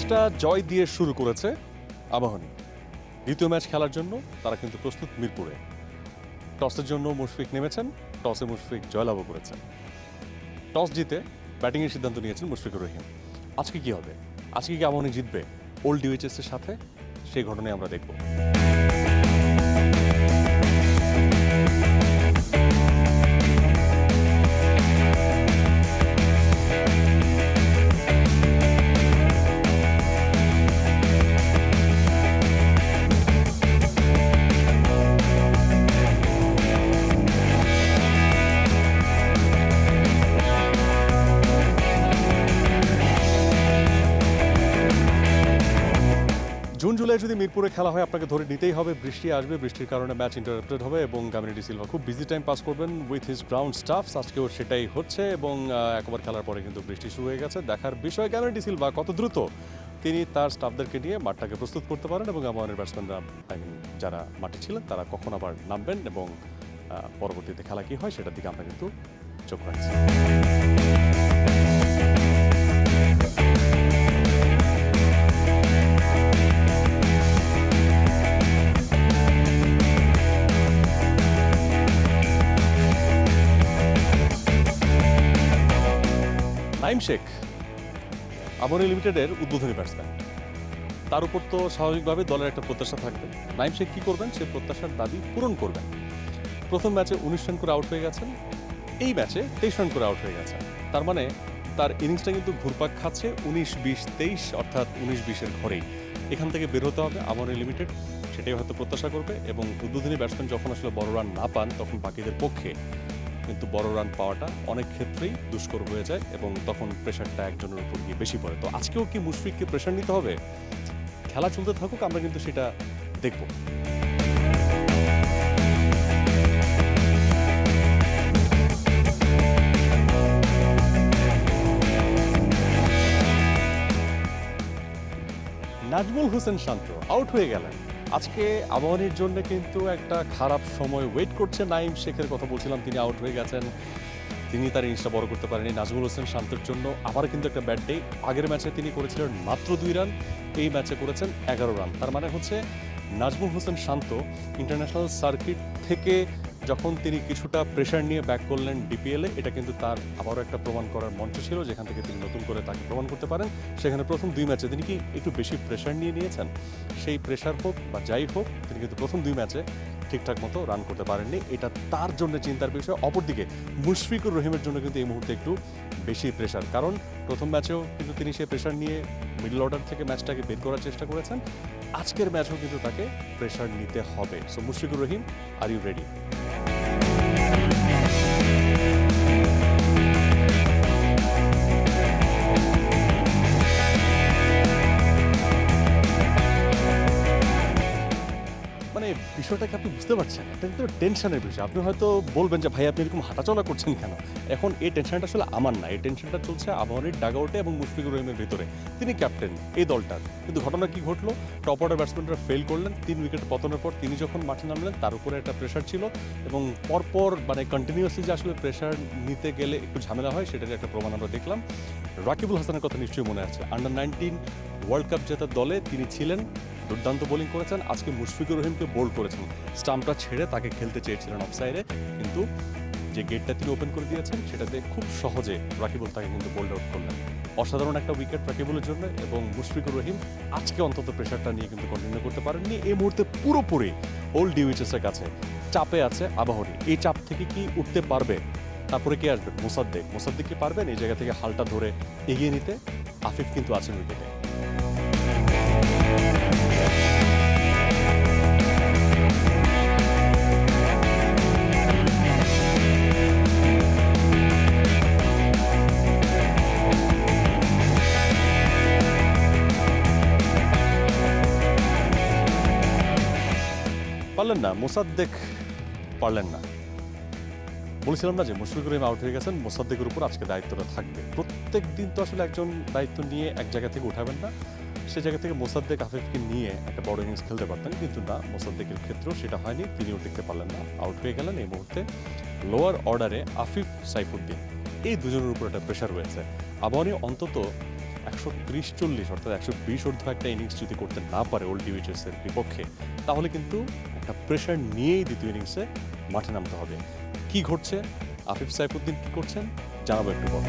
ম্যাচটা জয় দিয়ে শুরু করেছে আবাহনী। দ্বিতীয় ম্যাচ খেলার জন্য তারা কিন্তু প্রস্তুত মিরপুরে। টসের জন্য মুশফিক নেমেছেন, টসে মুশফিক জয়লাভও করেছেন। টস জিতে ব্যাটিংয়ের সিদ্ধান্ত নিয়েছেন মুশফিকুর রহিম। আজকে কি হবে? আজকে কি আবাহনী জিতবে ওল্ড ডিউএইচএস এর সাথে? সেই ঘটনায় আমরা দেখব। জুন জুলাই যদি মিরপুরে খেলা হয়, আপনাকে ধরে নিতেই হবে বৃষ্টি আসবে। বৃষ্টির কারণে ম্যাচ ইন্টারাপ্টেড হবে এবং কামিনী ডি সিলভা খুব বিজি টাইম পাস করবেন উইথ হিজ গ্রাউন্ড স্টাফস। আজকেও সেটাই হচ্ছে এবং একবার খেলার পরে কিন্তু বৃষ্টি শুরু হয়ে গেছে। দেখার বিষয় কামিনী ডি সিলভা কত দ্রুত তিনি তার স্টাফদেরকে নিয়ে মাঠটাকে প্রস্তুত করতে পারেন এবং আমাদের ব্যাটসম্যানরা যারা মাঠে ছিলেন তারা কখন আবার নামবেন এবং পরবর্তীতে খেলা কী হয় সেটার দিকে আমরা কিন্তু চোখ রাখছি। নাইম শেখ আবাহনী লিমিটেডের উদ্বোধনী ব্যাটসম্যান। তার উপর তো স্বাভাবিকভাবে দলের একটা প্রত্যাশা থাকবে। নাইম শেখ কী করবেন? সে প্রত্যাশার দাবি পূরণ করবেন। প্রথম ম্যাচে 19 রান করে আউট হয়ে গেছেন, এই ম্যাচে 23 রান করে আউট হয়ে গেছেন। তার মানে তার ইনিংসটা কিন্তু ঘুরপাক খাচ্ছে 19-20-23 অর্থাৎ 19-20-এর ঘরেই। এখান থেকে বের হতে হবে আবাহনী লিমিটেড, সেটাই হয়তো প্রত্যাশা করবে। এবং উদ্বোধনী ব্যাটসম্যান যখন আসলে বড় রান না পান তখন বাকিদের পক্ষে কিন্তু বড় রান পাওয়াটা অনেক ক্ষেত্রেই দুষ্কর হয়ে যায় এবং তখন প্রেশারটা একজনের উপর গিয়ে বেশি পড়ে। তো আজকেও কি মুশফিককে প্রেশার নিতে হবে? খেলা চলতে থাকুক, আমরা কিন্তু সেটা দেখব। নাজমুল হোসেন শান্ত আউট হয়ে গেলেন। আজকে আবাহনীর জন্য কিন্তু একটা খারাপ সময় ওয়েট করছে। নাইম শেখের কথা বলছিলাম, তিনি আউট হয়ে গেছেন, তিনি তার ইনিংসটা বড় করতে পারেনি। নাজমুল হোসেন শান্তর জন্য আবার কিন্তু একটা ব্যাড ডে। আগের ম্যাচে তিনি করেছিলেন মাত্র 2 রান, এই ম্যাচে করেছেন 11 রান। তার মানে হচ্ছে নাজমুল হোসেন শান্ত ইন্টারন্যাশনাল সার্কিট থেকে যখন তিনি কিছুটা প্রেশার নিয়ে ব্যাক করলেন ডিপিএলে, এটা কিন্তু তার আবারও একটা প্রমাণ করার মঞ্চ ছিল যেখান থেকে তিনি নতুন করে তাকে প্রমাণ করতে পারেন। সেখানে প্রথম 2 ম্যাচে তিনি কি একটু বেশি প্রেশার নিয়ে নিয়েছেন, সেই প্রেশার হোক বা যাই হোক তিনি কিন্তু প্রথম 2 ম্যাচে ঠিকঠাক মতো রান করতে পারেননি। এটা তার জন্য চিন্তার বিষয়। অপরদিকে মুশফিকুর রহিমের জন্য কিন্তু এই মুহূর্তে একটু বেশি প্রেশার, কারণ প্রথম ম্যাচেও কিন্তু তিনি সেই প্রেশার নিয়ে মিডল অর্ডার থেকে ম্যাচটাকে বের করার চেষ্টা করেছেন। আজকের ম্যাচেও কিন্তু তাকে প্রেশার নিতে হবে। So Mushfiqur Rahim, are you ready? মানে বিষয়টাকে আপনি বুঝতে পারছেন, এটা কিন্তু টেনশনের বিষয়। আপনি হয়তো বলবেন যে ভাই আপনি এরকম হাঁটাচলা করছেন কেন? এখন এই টেনশনটা আসলে আমার না, এই টেনশনটা চলছে আবাহনীর ডাগআউটে এবং মুশফিকুর রহিমের ভিতরে। তিনি ক্যাপ্টেন এই দলটার, কিন্তু ঘটনা কি ঘটলো? টপ অর্ডার ব্যাটসম্যানরা ফেল করলেন। 3 উইকেট পতনের পর তিনি যখন মাঠে নামলেন তার উপরে একটা প্রেশার ছিল এবং পরপর মানে কন্টিনিউয়াসলি যে আসলে প্রেশার নিতে গেলে একটু ঝামেলা হয় সেটার একটা প্রমাণ আমরা দেখলাম। রাকিবুল হাসানের কথা নিশ্চয়ই মনে আছে, আন্ডার 19 ওয়ার্ল্ড কাপ জেতার দলে তিনি ছিলেন, দুর্দান্ত বোলিং করেছেন। আজকে মুশফিকুর রহিমকে বোল্ড করেছেন, স্টাম্পটা ছেড়ে তাকে খেলতে চেয়েছিলেন অফ সাইডে, কিন্তু যে গেটটা তিনি ওপেন করে দিয়েছেন সেটাতে খুব সহজে রাকিবুল তাকে কিন্তু বোল্ড আউট করলেন। অসাধারণ একটা উইকেট রাকিবুলের জন্য এবং মুশফিকুর রহিম আজকে অন্তত প্রেশারটা নিয়ে কিন্তু কন্টিনিউ করতে পারেননি। এই মুহূর্তে পুরোপুরি ওল্ড ডিউএইচএস এর কাছে চাপে আছে আবাহনী। এই চাপ থেকে কি উঠতে পারবে? তারপরে কে আসবে? মোসাদ্দেক কি পারবেন এই জায়গা থেকে হালটা ধরে এগিয়ে নিতে? আফিফ কিন্তু আছেন উইকেটে। পারলেন না, মোসাদ্দেক পারলেন না। বলেছিলাম না যে মুশফিকুর রহিম আউট হয়ে গেছেন, মোসাদ্দেকের উপর আজকে দায়িত্বটা থাকবে। প্রত্যেক দিন তো আসলে একজন দায়িত্ব নিয়ে এক জায়গা থেকে উঠাবেন না, সে জায়গা থেকে মোসাদ্দেক আফিফকে নিয়ে একটা বড় ইনিংস খেলতে পারতেন, কিন্তু না, মোসাদ্দেকের ক্ষেত্রেও সেটা হয়নি। তিনিও টিকতে পারলেন না, আউট হয়ে গেলেন। এই মুহূর্তে লোয়ার অর্ডারে আফিফ, সাইফুদ্দিন, এই দুজনের উপর একটা প্রেশার রয়েছে। আবাহনী অন্তত 130-40 অর্থাৎ 120 ঊর্ধ্ব একটা ইনিংস যদি করতে না পারে ওল্ড ডিউচেসের বিপক্ষে, তাহলে কিন্তু একটা প্রেশার নিয়েই দ্বিতীয় ইনিংসে মাঠে নামতে হবে। কি ঘটছে, আফিফ সাইফুদ্দিন কি করছেন জানাবো একটু পর।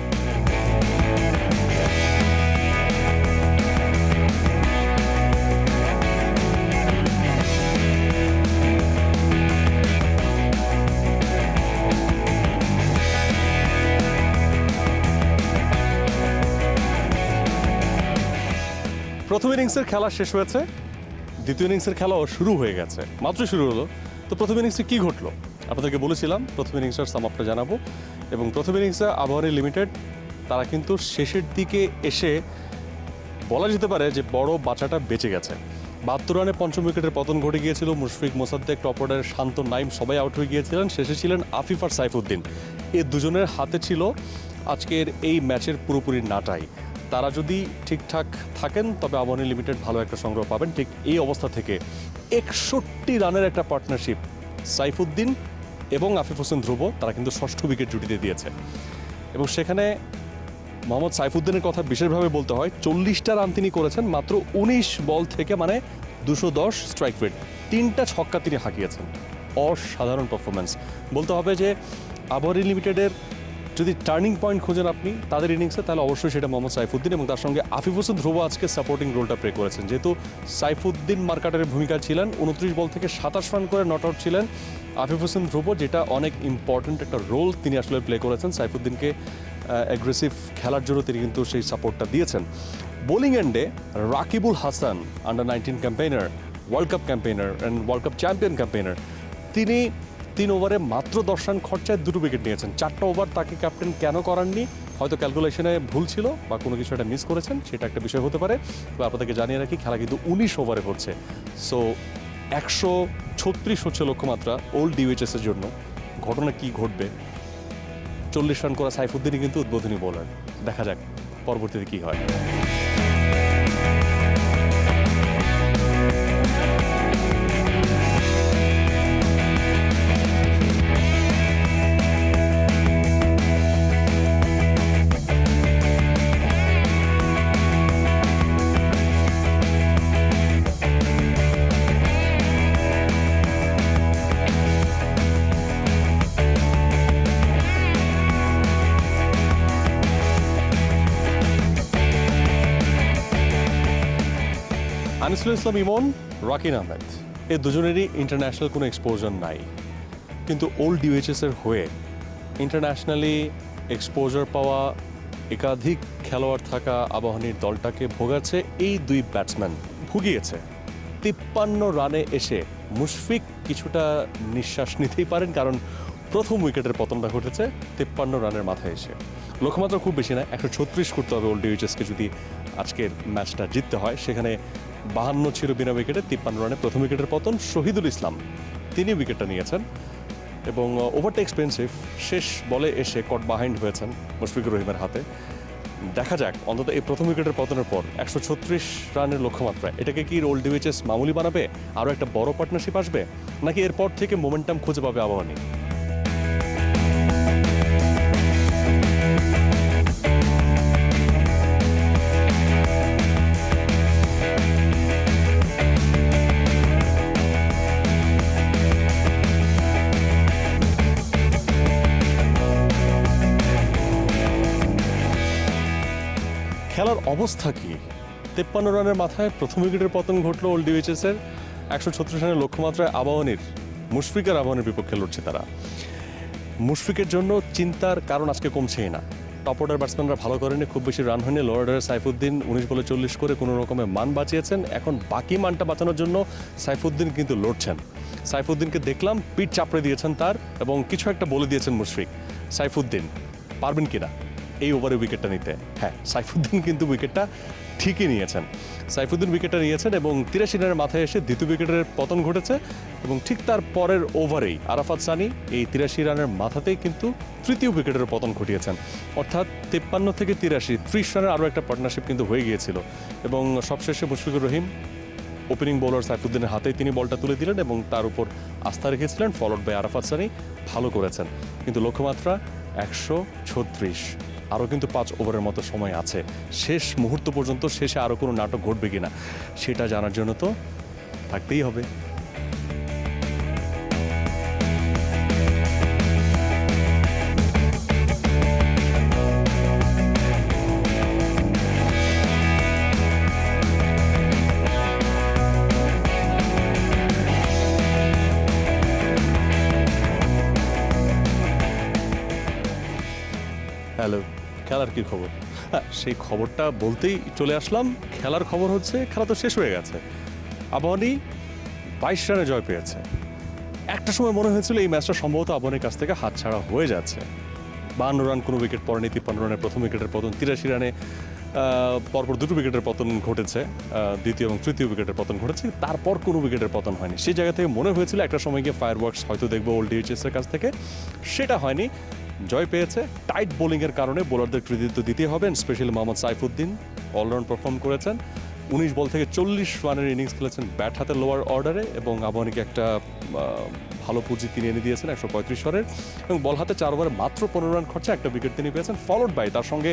প্রথম ইনিংসের খেলা শেষ হয়েছে, দ্বিতীয় ইনিংসের খেলাও শুরু হয়ে গেছে, মাত্র শুরু হলো। তো প্রথম ইনিংসে কী ঘটলো আপনাদেরকে বলেছিলাম, প্রথম ইনিংসের সামআপটা জানাবো। এবং প্রথম ইনিংসে আবাহনী লিমিটেড তারা কিন্তু শেষের দিকে এসে বলা যেতে পারে যে বড় বাচ্চাটা বেঁচে গেছে। 72 রানে পঞ্চম উইকেটের পতন ঘটে গিয়েছিল। মুশফিক, মোসাদ্দেক, টপ অর্ডারের শান্ত, নাইম সবাই আউট হয়ে গিয়েছিলেন। শেষে ছিলেন আফিফ আর সাইফুদ্দিন। এই দুজনের হাতে ছিল আজকের এই ম্যাচের পুরোপুরি নাটাই। তারা যদি ঠিকঠাক থাকেন তবে আবাহনী লিমিটেড ভালো একটা সংগ্রহ পাবেন। ঠিক এই অবস্থা থেকে 61 রানের একটা পার্টনারশিপ সাইফুদ্দিন এবং আফিফ হোসেন ধ্রুব, তারা কিন্তু ষষ্ঠ উইকেট জুটিতে দিয়েছে। এবং সেখানে মোহাম্মদ সাইফুদ্দিনের কথা বিশেষভাবে বলতে হয়, 40টা রান তিনি করেছেন মাত্র 19 বল থেকে, মানে 210 স্ট্রাইক রেট, 3টা ছক্কা তিনি হাঁকিয়েছেন। অসাধারণ পারফরমেন্স বলতে হবে যে আবাহনী লিমিটেডের যদি টার্নিং পয়েন্ট খোঁজেন আপনি তাদের ইনিংসে, তাহলে অবশ্যই সেটা মোহাম্মদ সাইফুদ্দিন এবং তার সঙ্গে আফিফ হোসেন ধ্রুব আজকে সাপোর্টিং রোলটা প্লে করেছেন। যেহেতু সাইফুদ্দিন মার্কাটারের ভূমিকা ছিলেন, 29 বল থেকে 27 রান করে নট আউট ছিলেন আফিফ হোসেন ধ্রুব, যেটা অনেক ইম্পর্ট্যান্ট একটা রোল তিনি আসলে প্লে করেছেন। সাইফুদ্দিনকে অ্যাগ্রেসিভ খেলার জন্য তিনি কিন্তু সেই সাপোর্টটা দিয়েছেন। বোলিং এন্ডে Rakibul Hasan, under nineteen campaigner, world cup campaigner and world cup champion campaigner, তিনি 3 ওভারে মাত্র 10 রান খরচায় 2 উইকেট নিয়েছেন। 4টা ওভার তাকে ক্যাপ্টেন কেন করাননি, হয়তো ক্যালকুলেশনে ভুল ছিল বা কোনো কিছু একটা মিস করেছেন, সেটা একটা বিষয় হতে পারে। তবে আপনাদেরকে জানিয়ে রাখি, খেলা কিন্তু 19 ওভারে হচ্ছে। সো 136 হচ্ছে লক্ষ্যমাত্রা ওল্ড ডিউএইচএসের জন্য। ঘটনা কি ঘটবে, 40 রান করা সাইফুদ্দিনই কিন্তু উদ্বোধনী বোলার। দেখা যাক পরবর্তীতে কি হয়। আনিসুল ইসলাম ইমন, রাকিন আহমেদ, এই দুজনেরই ইন্টারন্যাশনাল কোনো এক্সপোজার নাই, কিন্তু ওল্ড ডিউএইচএসের হয়ে ইন্টারন্যাশনালি এক্সপোজার পাওয়া একাধিক খেলোয়াড় থাকা আবাহনীর দলটাকে ভোগাচ্ছে এই দুই ব্যাটসম্যান। ভুগিয়েছে 53 রানে এসে মুশফিক কিছুটা নিঃশ্বাস নিতেই পারেন, কারণ প্রথম উইকেটের পতনটা ঘটেছে 53 রানের মাথায় এসে। লক্ষ্যমাত্রা খুব বেশি না, 136 করতে হবে ওল্ড ডিউএইচএসকে যদি আজকের ম্যাচটা জিততে হয়। সেখানে 52 ছিল বিনা উইকেটে, 53 রানে প্রথম উইকেটের পতন। শহীদুল ইসলাম তিনি উইকেটটা নিয়েছেন এবং ওভারটা এক্সপেন্সিভ, শেষ বলে এসে কট বাহাইন্ড হয়েছেন মুশফিকুর রহিমের হাতে। দেখা যাক অন্তত এই প্রথম উইকেটের পতনের পর 136 রানের লক্ষ্যমাত্রা, এটাকে কি ওল্ড ডিউএইচএস মামুলি বানাবে, আরও একটা বড় পার্টনারশিপ আসবে, নাকি এরপর থেকে মোমেন্টাম খুঁজে পাবে আবাহনী? খেলার অবস্থা কি? 53 রানের মাথায় প্রথম উইকেটের পতন ঘটলো ওল্ড ডিউএইচএসের। 136 রানের লক্ষ্যমাত্রায় আবাহনীর, মুশফিকের আবাহনীর বিপক্ষে লড়ছে তারা। মুশফিকের জন্য চিন্তার কারণ আজকে কমছেই না। টপ অর্ডার ব্যাটসম্যানরা ভালো করেনি, খুব বেশি রান হয়নি। লোয়ার অর্ডারে সাইফুদ্দিন 19 বলে 40 করে কোনো রকমে মান বাঁচিয়েছেন। এখন বাকি মানটা বাঁচানোর জন্য সাইফুদ্দিন কিন্তু লড়ছেন। সাইফুদ্দিনকে দেখলাম পিঠ চাপড়ে দিয়েছেন তার, এবং কিছু একটা বলে দিয়েছেন মুশফিক। সাইফুদ্দিন পারবেন কিনা এই ওভারে উইকেটটা নিতে? হ্যাঁ, সাইফুদ্দিন কিন্তু উইকেটটা ঠিকই নিয়েছেন। সাইফুদ্দিন উইকেটটা নিয়েছেন এবং 83 রানের মাথায় এসে দ্বিতীয় উইকেটের পতন ঘটেছে। এবং ঠিক তার পরের ওভারেই আরাফাত সানি এই 83 রানের মাথাতেই কিন্তু তৃতীয় উইকেটের পতন ঘটিয়েছেন। অর্থাৎ 53 থেকে 83, 30 রানের আরও একটা পার্টনারশিপ কিন্তু হয়ে গিয়েছিল। এবং সবশেষে মুশফিকুর রহিম ওপেনিং বোলার সাইফুদ্দিনের হাতেই তিনি বলটা তুলে দিলেন এবং তার উপর আস্থা রেখেছিলেন, ফলোড বাই আরাফাত সানি। ভালো করেছেন, কিন্তু লক্ষ্যমাত্রা 136। আরও কিন্তু 5 ওভারের মতো সময় আছে। শেষ মুহূর্ত পর্যন্ত শেষে আরও কোনো নাটক ঘটবে কিনা সেটা জানার জন্য তো থাকতেই হবে। হ্যালো, খেলার কী খবর? হ্যাঁ, সেই খবরটা বলতেই চলে আসলাম। খেলার খবর হচ্ছে খেলা তো শেষ হয়ে গেছে। আবাহনী 22 রানে জয় পেয়েছে। একটা সময় মনে হয়েছিল এই ম্যাচটা সম্ভবত আবাহনীর কাছ থেকে হাতছাড়া হয়ে যাচ্ছে। 52 রান কোনো উইকেট পড়েনি, 53 রানে প্রথম উইকেটের পতন, 83 রানে পরপর দুটো উইকেটের পতন ঘটেছে, দ্বিতীয় এবং তৃতীয় উইকেটের পতন ঘটেছে, তারপর কোনো উইকেটের পতন হয়নি। সেই জায়গা থেকে মনে হয়েছিল একটা সময় গিয়ে ফায়ারওয়ার্কস হয়তো দেখবো ওল্ড ডিএইচএসের কাছ থেকে, সেটা হয়নি। জয় পেয়েছে টাইট বোলিংয়ের কারণে, বোলারদের কৃতিত্ব দিতে হবে। Specially Mohammad Saifuddin all round perform করেছেন। 19 বল থেকে 40 রানের ইনিংস খেলেছেন ব্যাট হাতে লোয়ার অর্ডারে, এবং আবাহনীকে একটা ভালো পুঁজি তিনি এনে দিয়েছেন 135 রানের, এবং বল হাতে 4 ওভারে মাত্র 15 রান খরচা একটা উইকেট তিনি পেয়েছেন। ফলোড বাই তার সঙ্গে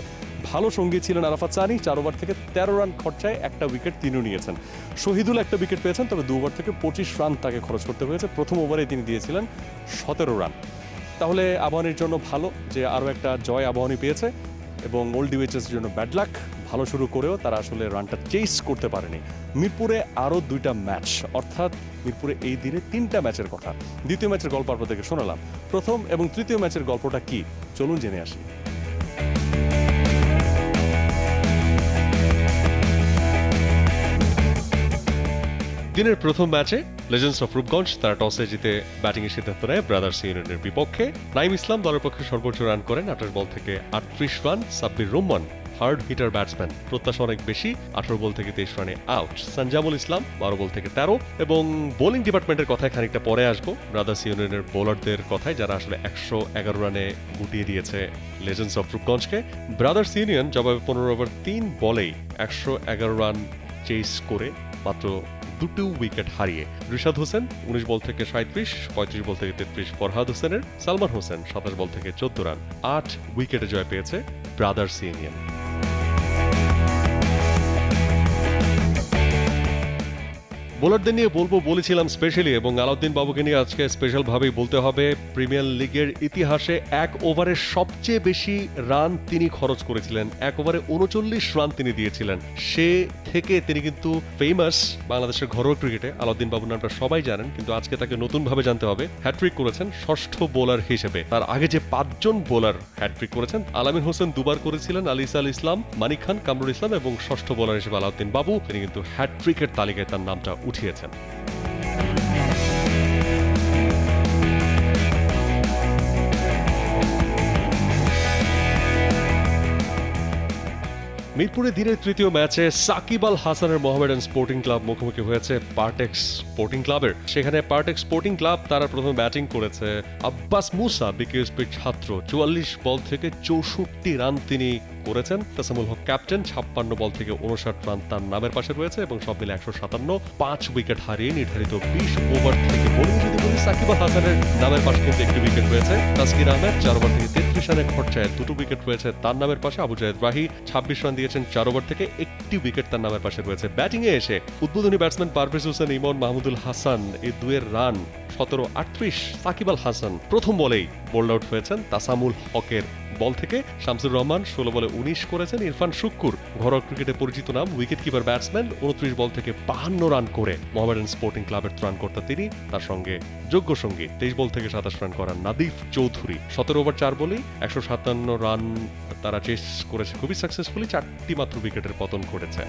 ভালো সঙ্গী ছিলেন আরাফাত সানি, 4 ওভার থেকে 13 রান খরচায় একটা উইকেট তিনিও নিয়েছেন। শহীদুল একটা উইকেট পেয়েছেন, তবে 2 ওভার থেকে 25 রান তাকে খরচ করতে হয়েছে। প্রথম ওভারে তিনি দিয়েছিলেন 17 রান। তাহলে আবাহনীর জন্য ভালো যে আরও একটা জয় আবাহনী পেয়েছে, এবং ওল্ড ডিএইচএস জন্য ব্যাড লাক, ভালো শুরু করেও তারা আসলে রানটা চেস করতে পারেনি। মিরপুরে আরও 2টা ম্যাচ, অর্থাৎ মিরপুরে এই দিনে 3টা ম্যাচের কথা। দ্বিতীয় ম্যাচের গল্প আপনাদেরকে শোনালাম, প্রথম এবং তৃতীয় ম্যাচের গল্পটা কি চলুন জেনে আসি। দিনের প্রথম ম্যাচে লেজেন্ডস অফ রূপগঞ্জ তারা টসে জিতে ব্যাটিংয়ের সিদ্ধান্ত নেয় ব্রাদার্স ইউনিয়নের বিপক্ষে। নাইম ইসলাম দলের পক্ষে সর্বোচ্চ রান করেন 28 বল থেকে 38 run. Sabbir Rahman hard hitter batsman, প্রত্যাশা অনেক বেশি, 18 বল থেকে 23 রানে আউট। সঞ্জামুল ইসলাম 12 বল থেকে 13। এবং বোলিং ডিপার্টমেন্টের কথায় খানিকটা পরে আসবো, ব্রাদার্স ইউনিয়নের বোলারদের কথায় যারা আসলে 111 রানে গুটিয়ে দিয়েছে লেজেন্ডস অফ রূপগঞ্জকে। ব্রাদার্স ইউনিয়ন জবাবে 15 ওভার 3 বলেই 111 রান চেস করে মাত্র 2 উইকেট হারিয়ে। রিশাদ হোসেন 19 বল থেকে 37, 35 বল থেকে 33 ফরহাদ হোসেনের। সালমান হোসেন 27 বল থেকে 14 রান। 8 উইকেটে জয় পেয়েছে ব্রাদার্স ইউনিয়ন। বোলারদের নিয়ে বলবো বলেছিলাম স্পেশালি, এবং আলাউদ্দিন বাবুকে নিয়ে আজকে স্পেশাল ভাবেই বলতে হবে। প্রিমিয়ার লিগের ইতিহাসে 1 ওভারে সবচেয়ে বেশি রান তিনি খরচ করেছিলেন। 1 ওভারে 39 রান তিনি দিয়েছিলেন। সে থেকে তিনি কিন্তু ফেমাস বাংলাদেশের ঘরোয়া ক্রিকেটে। আলাউদ্দিন বাবুর নামটা সবাই জানেন, কিন্তু আজকে তাকে নতুনভাবে জানতে হবে। হ্যাট্রিক করেছেন ষষ্ঠ বোলার হিসেবে। তার আগে যে 5 জন বোলার হ্যাট্রিক করেছেন, আলামিন হোসেন 2 বার করেছিলেন, আলী ইসা আল ইসলাম, মানিক খান, কামরুল ইসলাম, এবং ষষ্ঠ বোলার হিসেবে আলাউদ্দিন বাবু, তিনি কিন্তু হ্যাট্রিকের তালিকায় তার নামটা উঠিয়েছেন। মিরপুরে দিনের তৃতীয় ম্যাচে সাকিব আল হাসানের মোহামেডান স্পোর্টিং ক্লাব মুখোমুখি হয়েছে পার্টেক্স স্পোর্টিং ক্লাবের। সেখানে পার্টেক্স স্পোর্টিং ক্লাব তারা প্রথমে ব্যাটিং করেছে। আব্বাস মুসা বিকেএসপির ছাত্র 44 বল থেকে 64 রান তিনি করেছেন। তাসামুল হক ক্যাপ্টেন 56 বল থেকে 59 রান তার নামের পাশে রয়েছে, এবং সব মিলে 157। 5 উইকেট হারিয়ে নির্ধারিত 20 ওভার থেকে বোলিং যদি বলি, সাকিব আল হাসানের নামের পাশে কিন্তু একটি উইকেট রয়েছে। তাসকির আহমেদ 4 ওভার থেকে 33 রানের খরচায় 2 উইকেট রয়েছে তার নামের পাশে। আবু জায়েদ রাহি 26 রান দিয়েছেন 4 ওভার থেকে, একটি উইকেট তার নামের পাশে রয়েছে। ব্যাটিংয়ে এসে উদ্বোধনী ব্যাটসম্যান পারভেজ হোসেন ইমন, মাহমুদুল হাসান এই দুয়ের রান 17-38। সাকিব আল হাসান প্রথম বলেই বোল্ড আউট হয়েছেন তাসামুল হকের বল থেকে। শামসুর রহমান 16 বলে 19 করেছেন। ইরফান শুক্কুর ঘরোয়া ক্রিকেটে পরিচিত নাম, উইকেট কিপার ব্যাটসম্যান, 29 বল থেকে 52 রান করে মোহামেডান স্পোর্টিং ক্লাবের ত্রাণকর্তা তিনি। তার সঙ্গে যোগ্য সঙ্গী 23 বল থেকে 27 রান করা নাদিফ চৌধুরী। 17 ওভার 4 বলেই 157 রান তারা চেস করেছে খুবই সাকসেসফুলি। 4টি মাত্র উইকেটের পতন ঘটেছে।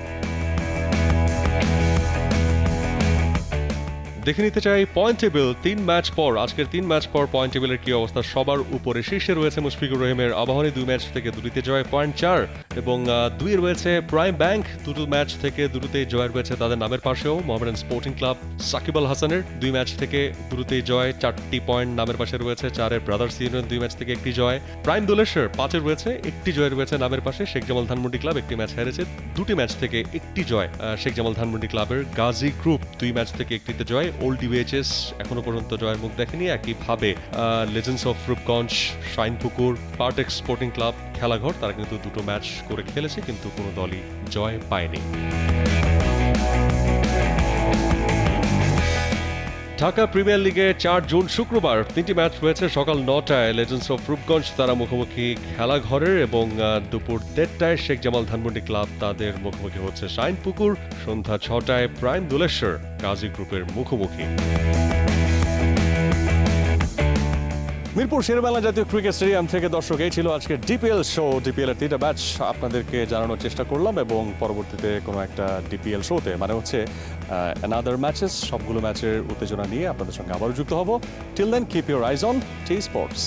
দেখে নিতে চাই পয়েন্ট টেবিল 3 ম্যাচ পর। আজকের 3 ম্যাচ পর পয়েন্ট টেবিলের কি অবস্থা? সবার উপরে শীর্ষে রয়েছে মুশফিকুর রহিমের আবাহনী, 2 ম্যাচ থেকে 2টিতে জয়, পয়েন্ট 4। এবং 2 রয়েছে প্রাইম ব্যাংক, 2 ম্যাচ থেকে 2টিতেই জয় রয়েছে তাদের নামের পাশেও। মোহামেডান স্পোর্টিং ক্লাব সাকিব আল হাসানের 2 ম্যাচ থেকে 2টিতেই জয়, 4টি পয়েন্ট নামের পাশে রয়েছে। 4-এর ব্রাদার্স ইউনিয়ন 2 ম্যাচ থেকে 1টি জয়। প্রাইম দোলেশ্বর 5-এ রয়েছে, 1টি জয় রয়েছে নামের পাশে। শেখ জামাল ধানমন্ডি ক্লাব 1টি ম্যাচ হেরেছে, 2টি ম্যাচ থেকে 1টি জয় শেখ জামাল ধানমন্ডি ক্লাবের। গাজী গ্রুপ 2 ম্যাচ থেকে 1টিতে জয়, ওল্ড ডিবিএইচএস এখনো পর্যন্ত জয়ের মুখ দেখেনি। একইভাবে legends of Rupganj, Shinepukur, Partex sporting club, Khelaghar তারা কিন্তু দুটো ম্যাচ করে খেলেছে, কিন্তু কোনো দলই জয় পায়নি। ঢাকা প্রিমিয়ার লিগে 4 জুন শুক্রবার 3টি ম্যাচ রয়েছে। সকাল 9টায় লেজেন্ডস অফ রূপগঞ্জ তারা মুখোমুখি খেলাঘরের, এবং দুপুর 1:30টায় শেখ জামাল ধানমন্ডি ক্লাব তাদের মুখোমুখি হচ্ছে শাইনপুকুর। সন্ধ্যা 6টায় প্রাইম দুলেশ্বর গাজী গ্রুপের মুখোমুখি। মিরপুর শেরেবাংলা জাতীয় ক্রিকেট স্টেডিয়াম থেকে দর্শক এই ছিল আজকে ডিপিএল শো। ডিপিএল এর 3টা ম্যাচ আপনাদেরকে জানানোর চেষ্টা করলাম, এবং পরবর্তীতে কোনো একটা ডিপিএল শোতে মানে হচ্ছে অ্যানাদার ম্যাচেস, সবগুলো ম্যাচের উত্তেজনা নিয়ে আপনাদের সঙ্গে আবারও যুক্ত হব। Till then keep your eyes on T sports.